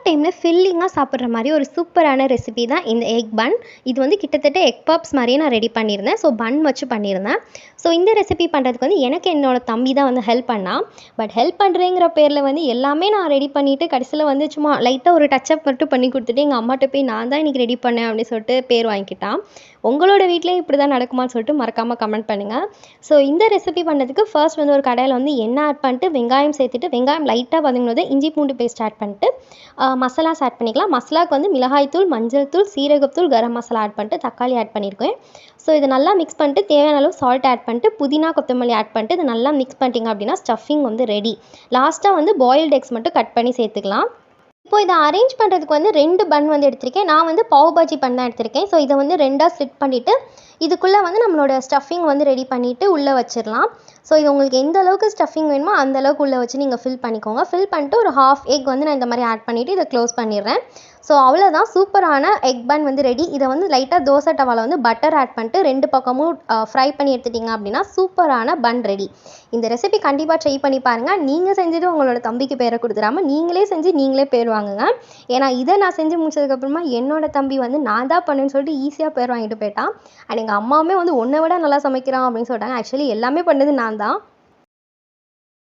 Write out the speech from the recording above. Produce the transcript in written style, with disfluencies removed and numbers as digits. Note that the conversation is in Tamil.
டைமில் ஃபில்லிங்காக சாப்பிட்ற மாதிரி ஒரு சூப்பரான ரெசிபி தான் இந்த எக் பன். இது வந்து கிட்டத்தட்ட எக் பப்ஸ் மாதிரியே நான் ரெடி பண்ணியிருந்தேன். ஸோ பன் வச்சு பண்ணியிருந்தேன். ஸோ இந்த ரெசிபி பண்ணுறதுக்கு வந்து எனக்கு என்னோட தம்பி தான் வந்து ஹெல்ப் பண்ணான். பட் ஹெல்ப் பண்ணுறேங்கிற பேரில் வந்து எல்லாமே நான் ரெடி பண்ணிவிட்டு கடைசியில் வந்து சும்மா லைட்டாக ஒரு டச்சப் மட்டும் பண்ணி கொடுத்துட்டு எங்கள் அம்மாட்ட போய் நான் தான் இன்றைக்கி ரெடி பண்ணேன் அப்படின்னு சொல்லிட்டு பேர் வாங்கிக்கிட்டான். உங்களோட வீட்டிலேயே இப்படி தான் நடக்குமான்னு சொல்லிட்டு மறக்காமல் கமெண்ட் பண்ணுங்கள். ஸோ இந்த ரெசிபி பண்ணுறதுக்கு ஃபர்ஸ்ட் வந்து ஒரு கடாயில் வந்து எண்ணெய் ஆட் பண்ணிட்டு வெங்காயம் சேர்த்துட்டு வெங்காயம் லைட்டாக வதங்கினது இஞ்சி பூண்டு பேஸ்ட் ஆட் பண்ணிட்டு மசாலாஸ் ஆட் பண்ணிக்கலாம். மசாலாவுக்கு வந்து மிளகாய்த்தூள், மஞ்சள் தூள், சீரகத்தூள், கரம் மசாலா ஆட் பண்ணிட்டு தக்காளி ஆட் பண்ணியிருக்கேன். ஸோ இதை நல்லா மிக்ஸ் பண்ணிட்டு தேவையான அளவு சால்ட் ஆட் பண்ணிட்டு புதினா கொத்தமல்லி ஆட் பண்ணிட்டு இதை நல்லா மிக்ஸ் பண்ணிட்டீங்க அப்படின்னா ஸ்டஃபிங் வந்து ரெடி. லாஸ்ட்டாக வந்து பாயில்டு எக்ஸ் மட்டும் கட் பண்ணி சேர்த்துக்கலாம். இப்போ இதை அரேஞ்ச் பண்ணுறதுக்கு வந்து 2 பன் வந்து எடுத்திருக்கேன். நான் வந்து பாவ் பாஜி பன் தான் எடுத்திருக்கேன். ஸோ இதை வந்து 2ஆக ஸ்ப்ளிட் பண்ணிவிட்டு இதுக்குள்ளே வந்து நம்மளோட ஸ்டஃபிங் வந்து ரெடி பண்ணிவிட்டு உள்ளே வச்சிடலாம். ஸோ இது உங்களுக்கு எந்த அளவுக்கு ஸ்டஃபிங் வேணுமோ அந்த அளவுக்கு உள்ளே வச்சு நீங்கள் ஃபில் பண்ணிக்கோங்க. ஃபில் பண்ணிட்டு ஒரு ஹாஃப் எக் வந்து நான் இந்த மாதிரி ஆட் பண்ணிவிட்டு இதை க்ளோஸ் பண்ணிடுறேன். ஸோ அவ்வளோதான், சூப்பரான எக் பன் வந்து ரெடி. இதை வந்து லைட்டாக தோசை டவாவில் வந்து பட்டர் ஆட் பண்ணிட்டு 2 பக்கமும் ஃப்ரை பண்ணி எடுத்துட்டிங்க அப்படின்னா சூப்பரான பன் ரெடி. இந்த ரெசிபி கண்டிப்பாக ட்ரை பண்ணி பாருங்கள். நீங்கள் செஞ்சுட்டு உங்களோட தம்பிக்கு பேரை கொடுத்துடாம நீங்களே செஞ்சு நீங்களே பேர் வாங்குங்க. ஏன்னா இதை நான் செஞ்சு முடிச்சதுக்கப்புறமா என்னோட தம்பி வந்து நான் தான் பண்ணுன்னு சொல்லிட்டு ஈஸியாக பேர் வாங்கிட்டு போயிட்டான். அண்ட் எங்கள் அம்மாவுமே வந்து உன்னை விட நல்லா சமைக்கிறான் அப்படின்னு சொல்லிட்டாங்க. ஆக்சுவலி எல்லாமே பண்ணது நான் தான்.